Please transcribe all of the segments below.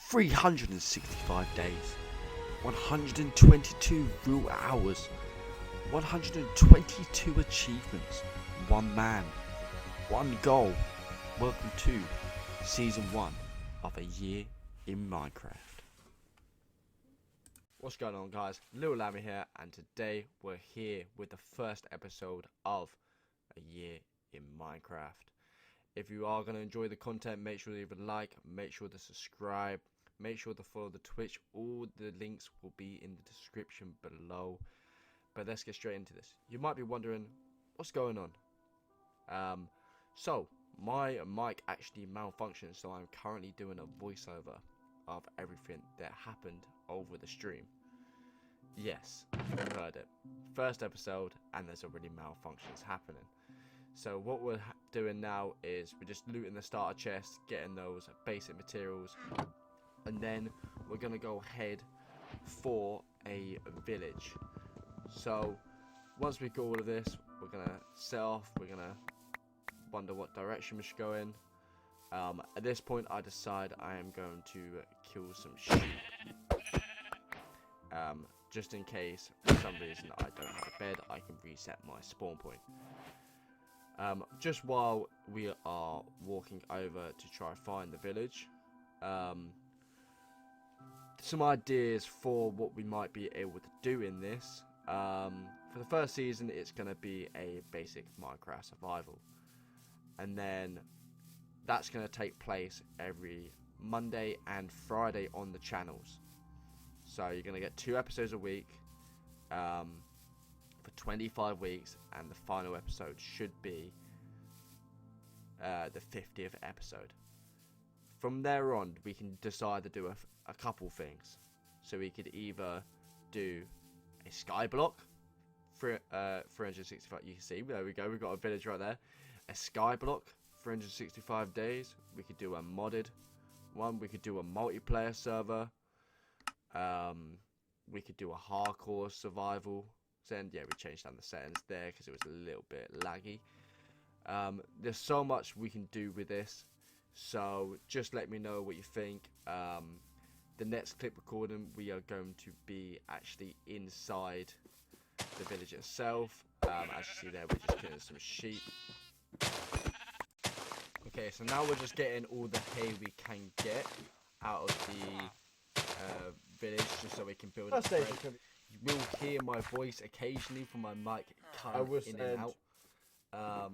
365 days, 122 real hours, 122 achievements, one man, one goal. Welcome to Season 1 of A Year in Minecraft. What's going on, guys? Lil Lammy here, and today we're here with the first episode of A Year in Minecraft. If you are going to enjoy the content, make sure to leave a like, make sure to subscribe, make sure to follow the Twitch. All the links will be in the description below. But let's get straight into this. You might be wondering, what's going on? So my mic actually malfunctioned, so I'm currently doing a voiceover of everything that happened over the stream. Yes, you've heard it. First episode, and there's already malfunctions happening. So what we're doing now is we're just looting the starter chest, getting those basic materials, and then we're going to go head for a village. So once we got all of this, we're going to set off, we're going to wonder what direction we should go in. At this point I decide I am going to kill some sheep. Just in case for some reason I don't have a bed, I can reset my spawn point. Just while we are walking over to try and find the village, some ideas for what we might be able to do in this. For the first season, it's going to be a basic Minecraft survival, and then that's going to take place every Monday and Friday on the channels. So you're going to get 2 episodes a week for 25 weeks, and the final episode should be the 50th episode. From there on, we can decide to do a couple things. So we could either do a sky block for 365. You can see, there we go, we've got a village right there. A sky block, 365 days. We could do a modded one. We could do a multiplayer server. We could do a hardcore survival. And yeah, we changed down the settings there because it was a little bit laggy. There's so much we can do with this, so just let me know what you think. The next clip recording, we are going to be actually inside the village itself. As you see there, we're just killing some sheep. Okay, so now we're just getting all the hay we can get out of the village, just so we can build up bread. You will hear my voice occasionally from my mic come in and out,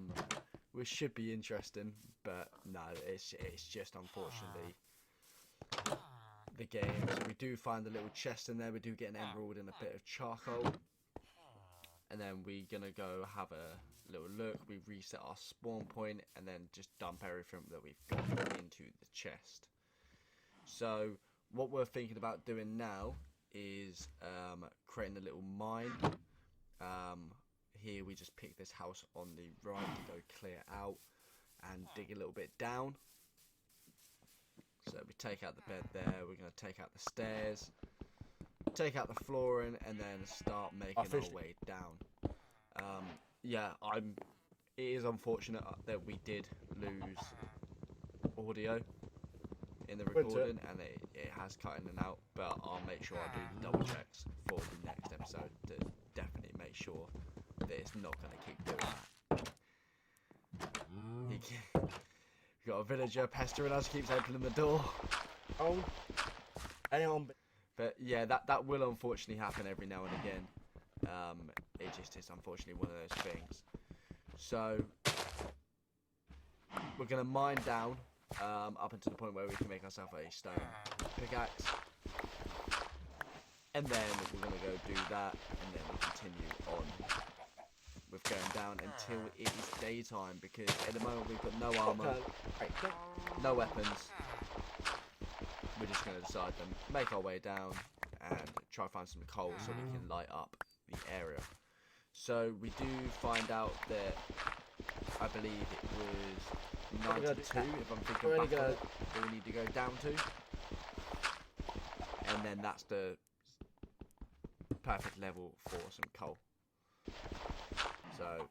which should be interesting, but no, it's just unfortunately the game. So we do find a little chest in there, we do get an emerald and a bit of charcoal, and then we're gonna go have a little look. We reset our spawn point and then just dump everything that we've got into the chest. So what we're thinking about doing now is creating a little mine. Here we just pick this house on the right to go clear out and dig a little bit down. So we take out the bed there, we're going to take out the stairs, take out the flooring, and then start making our way down. Yeah, it is unfortunate that we did lose audio in the recording, and it has cut in and out, but I'll make sure I do double checks for the next episode to definitely make sure that it's not going to keep doing that. We've got a villager pestering us, keeps opening the door. Oh, anyone? But yeah, that will unfortunately happen every now and again. It just is unfortunately one of those things. So we're going to mine down up until the point where we can make ourselves a stone pickaxe, and then we're going to go do that, and then we'll continue on with going down until it is daytime, because at the moment we've got no armor, no weapons. We're just going to decide to make our way down and try to find some coal so we can light up the area. So we do find out that I believe it was 92, if I'm thinking back on it, that we need to go down to, and then that's the perfect level for some coal. So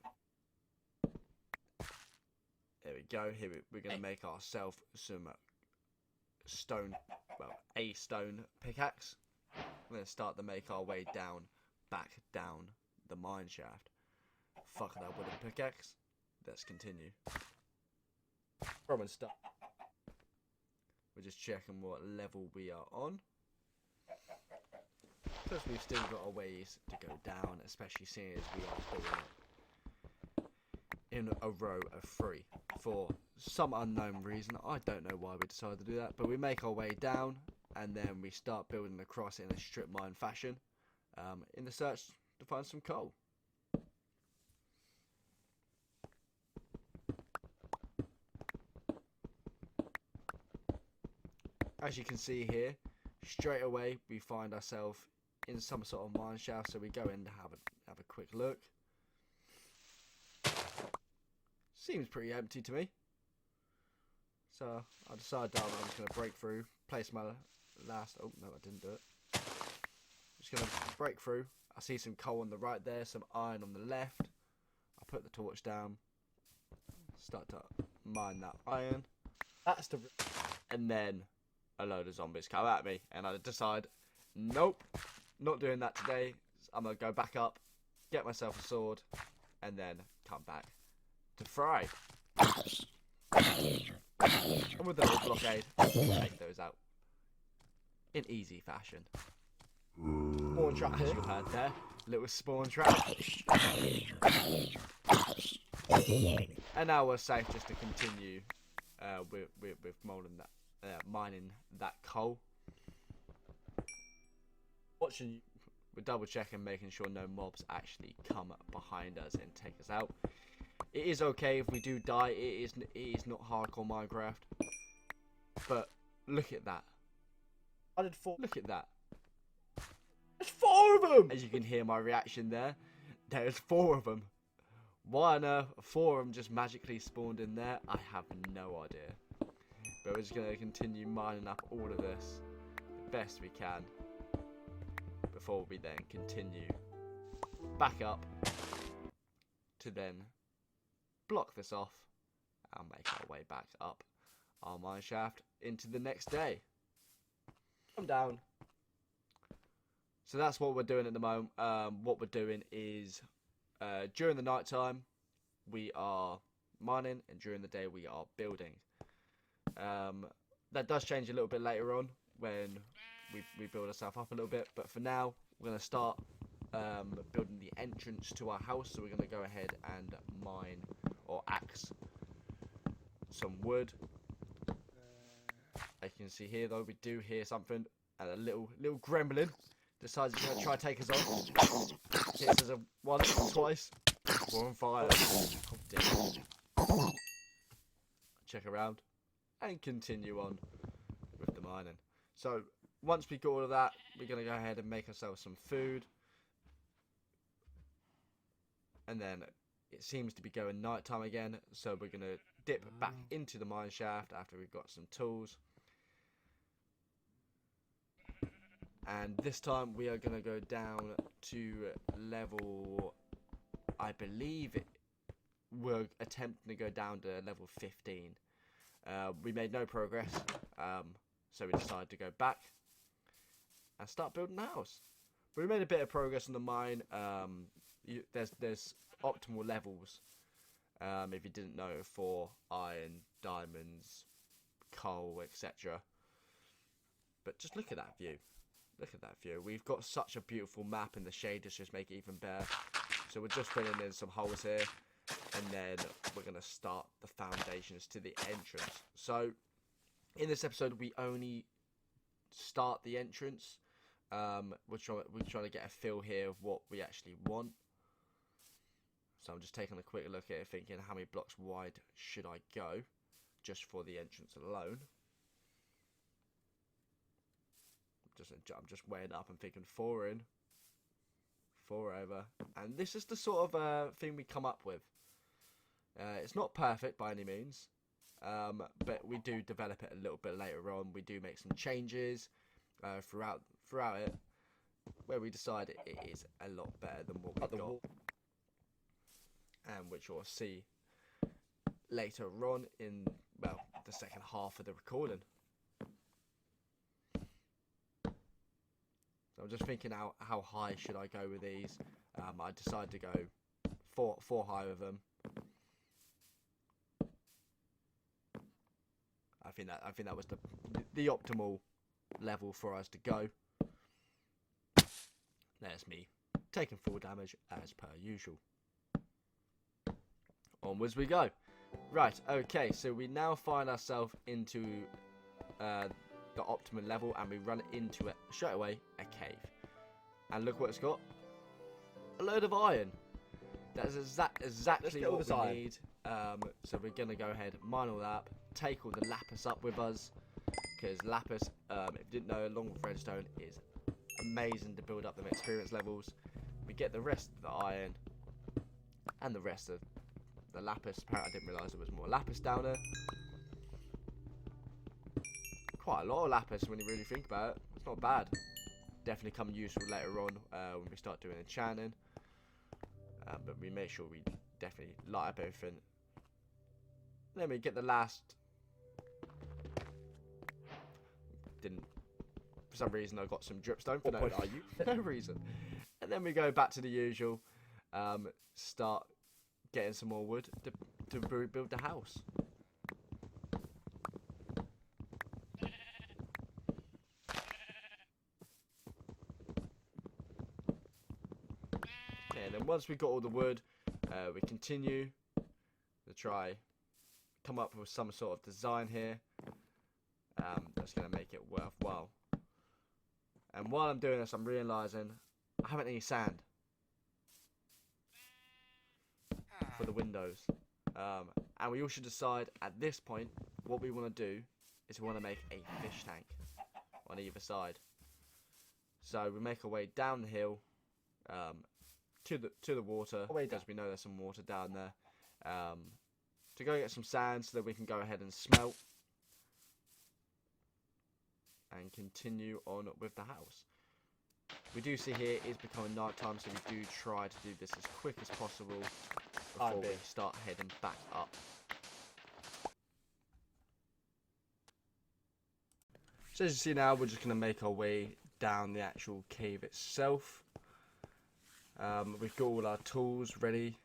there we go. Here we're going to make ourselves some stone, well, a stone pickaxe. We're going to start to make our way back down the mine shaft. Fuck that wooden pickaxe. Let's continue. From and start. We're just checking what level we are on. Because we've still got a ways to go down, especially seeing as we are doing it in a row of 3. For some unknown reason, I don't know why we decided to do that, but we make our way down and then we start building across in a strip mine fashion in the search to find some coal. As you can see here, straight away we find ourselves in some sort of mine shaft, so we go in to have a quick look. Seems pretty empty to me. So I decided that I'm just going to break through, place my last... Oh, no, I didn't do it. Just going to break through. I see some coal on the right there, some iron on the left. I put the torch down, start to mine that iron. That's the... And then a load of zombies come at me, and I decide, nope, not doing that today. I'm going to go back up, get myself a sword, and then come back to fry. And with the little blockade, take those out in easy fashion. Spawn trap, as you heard there. Little spawn trap. And now we're safe just to continue with mining that coal. We're double checking, making sure no mobs actually come behind us and take us out. It is okay if we do die. It is not hardcore Minecraft. But look at that. I did 4. Look at that. There's 4 of them. As you can hear my reaction there. There's 4 of them. Why on earth 4 of them just magically spawned in there? I have no idea. But we're just going to continue mining up all of this the best we can before we then continue back up to then block this off and make our way back up our mine shaft into the next day. Come down. So that's what we're doing at the moment. What we're doing is during the night time we are mining, and during the day we are building. That does change a little bit later on when we build ourselves up a little bit, but for now we're going to start building the entrance to our house. So we're going to go ahead and mine or axe some wood. As you can see here though, we do hear something, and a little gremlin decides he's going to try to take us on. Hits us once, twice. We're on fire. Oh dear. Check around and continue on with the mining. So once we got all of that, we're going to go ahead and make ourselves some food. And then it seems to be going nighttime again, so we're going to dip back into the mine shaft after we've got some tools. And this time we are going to go down to level, I believe we're attempting to go down to level 15. We made no progress, so we decided to go back and start building the house. But we made a bit of progress on the mine. There's optimal levels, if you didn't know, for iron, diamonds, coal, etc. But just look at that view. Look at that view. We've got such a beautiful map, and the shaders just make it even better. So we're just filling in some holes here, and then we're going to start the foundations to the entrance. So in this episode we only start the entrance. We're trying to get a feel here of what we actually want. So I'm just taking a quick look at it, thinking how many blocks wide should I go just for the entrance alone. I'm just weighing up and thinking 4 in, 4 over, and this is the sort of thing we come up with. It's not perfect by any means, but we do develop it a little bit later on. We do make some changes throughout it, where we decide it is a lot better than what we've got, and which you'll see later on in the second half of the recording. So I'm just thinking how high should I go with these. I decided to go four high with them. I think that was the optimal level for us to go. There's me taking full damage as per usual. Onwards we go. Right, okay, so we now find ourselves into the optimum level, and we run into it straight away, a cave. And look what it's got. A load of iron. That's exactly what we need. So we're going to go ahead, mine all that, take all the lapis up with us. Because lapis, if you didn't know, along with redstone, is amazing to build up them experience levels. We get the rest of the iron and the rest of the lapis. Apparently I didn't realise there was more lapis down there. Quite a lot of lapis when you really think about it. It's not bad. Definitely come useful later on when we start doing enchanting. But we make sure we definitely light up everything. Then we get the last. For some reason I got some dripstone for no reason. And then we go back to the usual. Start getting some more wood to build the house. And then once we got all the wood, we continue to try come up with some sort of design here that's going to make it worthwhile. And while I'm doing this, I'm realising I haven't any sand for the windows. And we all should decide at this point what we want to do is we want to make a fish tank on either side. So we make our way down the hill to the water, because we know there's some water down there, to go get some sand so that we can go ahead and smelt and continue on with the house. We do see here it's becoming night time, so we do try to do this as quick as possible before we start heading back up. So as you see now, we're just going to make our way down the actual cave itself. We've got all our tools ready.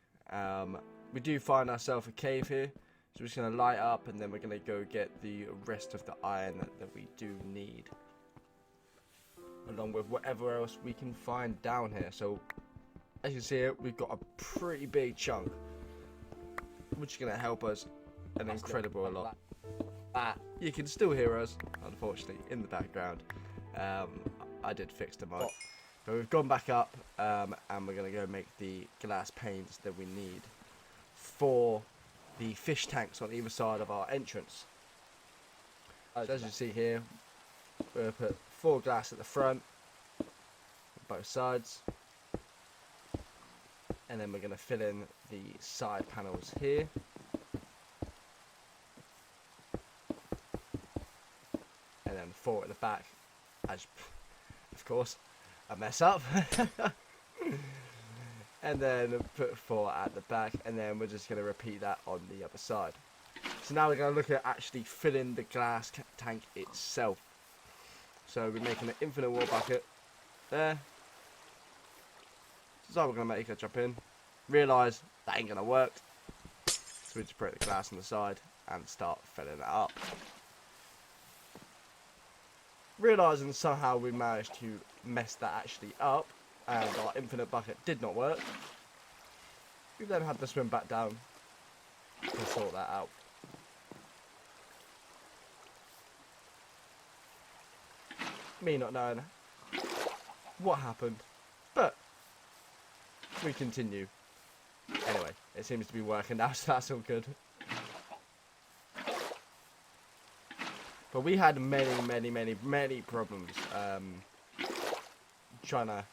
We do find ourselves a cave here, so we're just going to light up, and then we're going to go get the rest of the iron that we do need, along with whatever else we can find down here. So as you can see here, we've got a pretty big chunk, which is going to help us an incredible lot. You can still hear us, unfortunately, in the background. I did fix the mic. But we've gone back up, and we're going to go make the glass panes that we need for the fish tanks on either side of our entrance. So as you see here, we're going to put 4 glass at the front, on both sides, and then we're going to fill in the side panels here. And then 4 at the back, as of course I mess up. And then put 4 at the back, and then we're just going to repeat that on the other side. So now we're going to look at actually filling the glass tank itself. So we're making an infinite water bucket there. So we're going to make a jump in. Realise that ain't going to work. So we just put the glass on the side and start filling it up. Realising somehow we managed to mess that actually up, and our infinite bucket did not work, we then had to swim back down to sort that out. Me not knowing what happened, but we continue. Anyway, it seems to be working now, so that's all good. But we had many problems trying to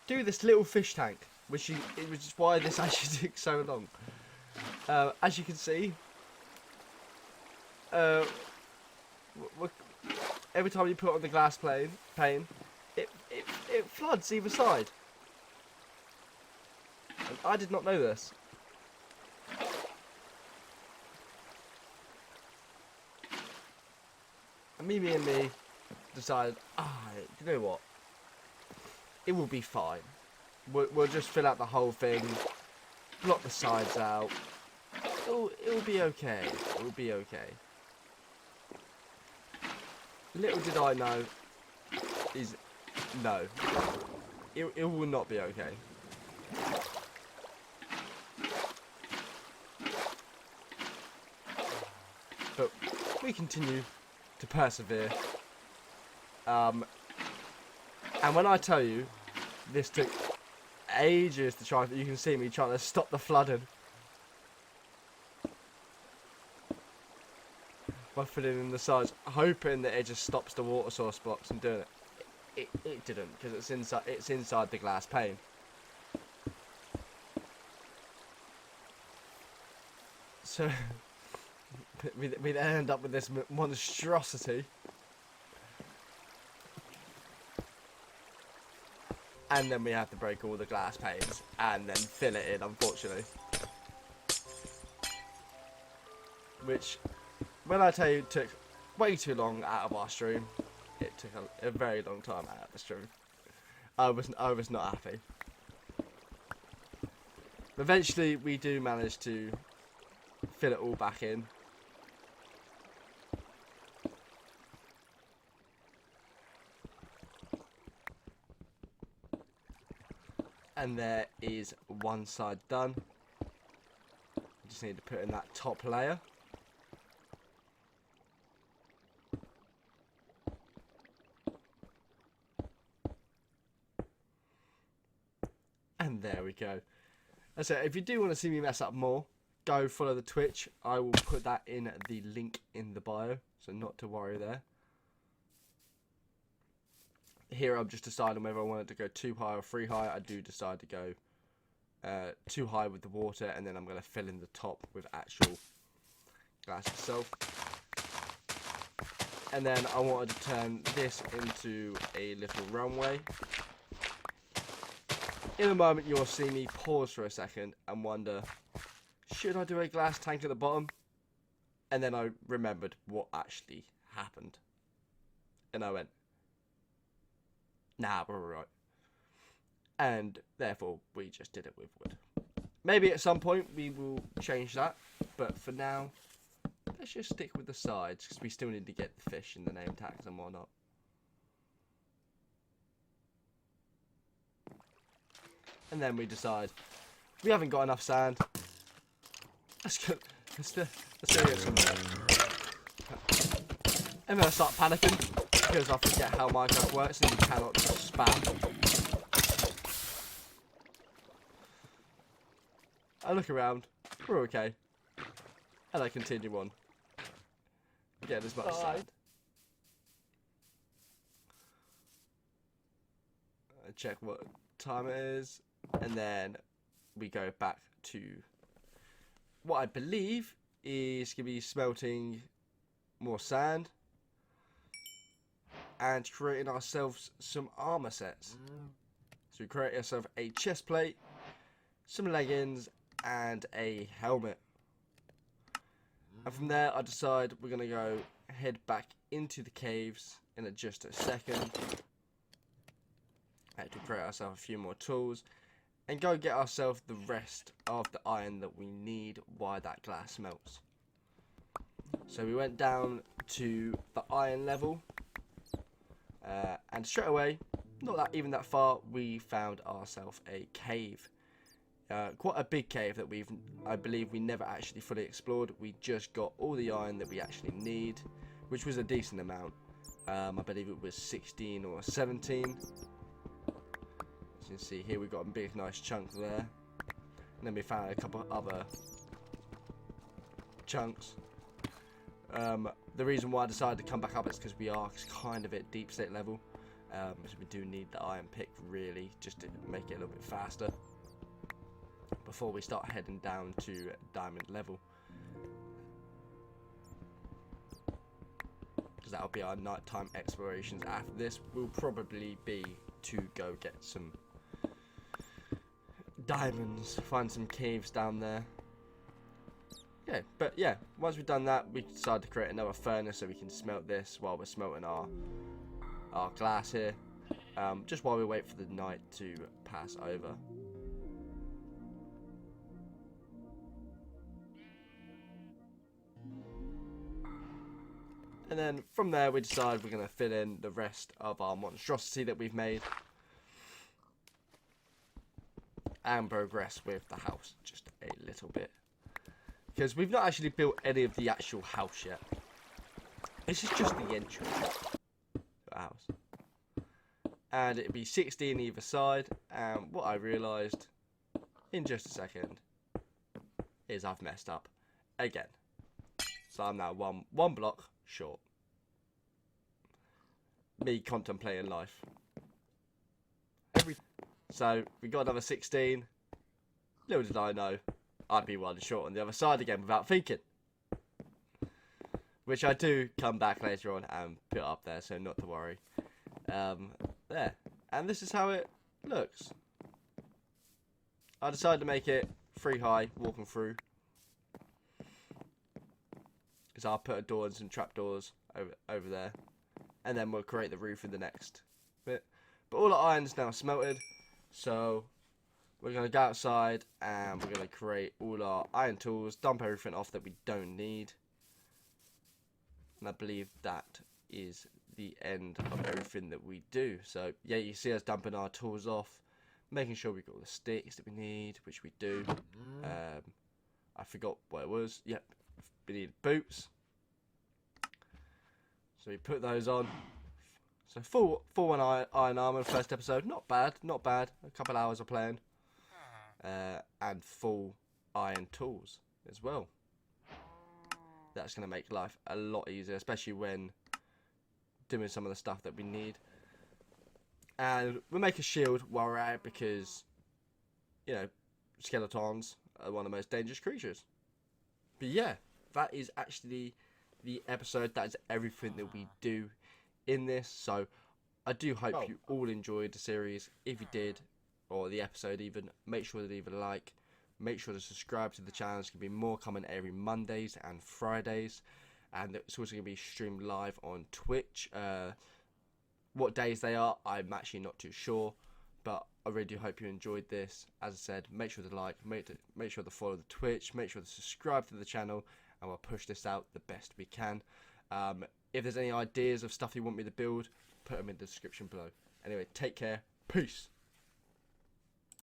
do this little fish tank, which is why this actually took so long. As you can see, every time you put on the glass pane, it floods either side. And I did not know this. And me being me, decided, you know what? It will be fine. We'll just fill out the whole thing, block the sides out. It'll be okay. It'll be okay. Little did I know, is no. It will not be okay. But we continue to persevere. And when I tell you, this took ages to try. You can see me trying to stop the flooding by filling in the sides, hoping that it just stops the water source blocks and doing it. It didn't, because it's inside the glass pane. So we then end up with this monstrosity. And then we have to break all the glass panes and then fill it in, unfortunately. Which, when I tell you, took way too long out of our stream. It took a very long time out of the stream. I was not happy. But eventually, we do manage to fill it all back in. And there is one side done. Just need to put in that top layer. And there we go. So if you do want to see me mess up more, go follow the Twitch. I will put that in the link in the bio, so not to worry there. Here I'm just deciding whether I want it to go too high or three high. I do decide to go too high with the water, and then I'm going to fill in the top with actual glass itself. And then I wanted to turn this into a little runway. In a moment you'll see me pause for a second and wonder, should I do a glass tank at the bottom? And then I remembered what actually happened. And I went, nah, we're alright. And therefore we just did it with wood. Maybe at some point we will change that, but for now, let's just stick with the sides, because we still need to get the fish in the name tags and whatnot. And then we decide we haven't got enough sand. Let's go get some more. And then I start panicking because I forget how Minecraft works and you cannot just spam. I look around, we're okay. And I continue on. Get as much sand. I check what time it is. And then we go back to what I believe is going to be smelting more sand and creating ourselves some armor sets. So we create ourselves a chest plate, some leggings, and a helmet. And from there I decide we're going to go head back into the caves in just a second. To create ourselves a few more tools. And go get ourselves the rest of the iron that we need while that glass melts. So we went down to the iron level. And straight away, not even that far, we found ourselves a cave. Quite a big cave that I believe we never actually fully explored. We just got all the iron that we actually need, which was a decent amount. I believe it was 16 or 17. As you can see here, we've got a big nice chunk there. And then we found a couple of other chunks. The reason why I decided to come back up is because we are kind of at deep state level. So we do need the iron pick really, just to make it a little bit faster. Before we start heading down to diamond level. Because that'll be our nighttime explorations. After this will probably be to go get some diamonds, find some caves down there. Yeah, but yeah, once we've done that, we decide to create another furnace so we can smelt this while we're smelting our our glass here, just while we wait for the night to pass over. And then from there we decide we're going to fill in the rest of our monstrosity that we've made. And progress with the house just a little bit. Because we've not actually built any of the actual house yet. This is just the entrance to the house. And it'd be 16 either side. And what I realised in just a second is I've messed up again. So I'm now one block short. Me contemplating life. So we got another 16. Little did I know I'd be one short on the other side again without thinking. Which I do come back later on and put up there, so not to worry. There. And this is how it looks. I decided to make it 3 high, walking through. Because I'll put a door and some trapdoors over there. And then we'll create the roof in the next bit. But all our iron's now smelted. So we're going to go outside and we're going to create all our iron tools. Dump everything off that we don't need. And I believe that is the end of everything that we do. So yeah, you see us dumping our tools off. Making sure we've got all the sticks that we need, which we do. I forgot what it was. Yep, we need boots. So we put those on. So full on iron armor first episode. Not bad, not bad. A couple hours of playing. And full iron tools as well. That's going to make life a lot easier, especially when doing some of the stuff that we need. And we'll make a shield while we're at it because, you know, skeletons are one of the most dangerous creatures. But yeah, that is actually the episode. That is everything that we do in this. So I do hope you all enjoyed the series. If you did, or the episode even, make sure to leave a like. Make sure to subscribe to the channel. There's going to be more coming every Mondays and Fridays. And it's also going to be streamed live on Twitch. What days they are, I'm actually not too sure. But I really do hope you enjoyed this. As I said, make sure to like, make sure to follow the Twitch. Make sure to subscribe to the channel. And we'll push this out the best we can. If there's any ideas of stuff you want me to build, put them in the description below. Anyway, take care. Peace.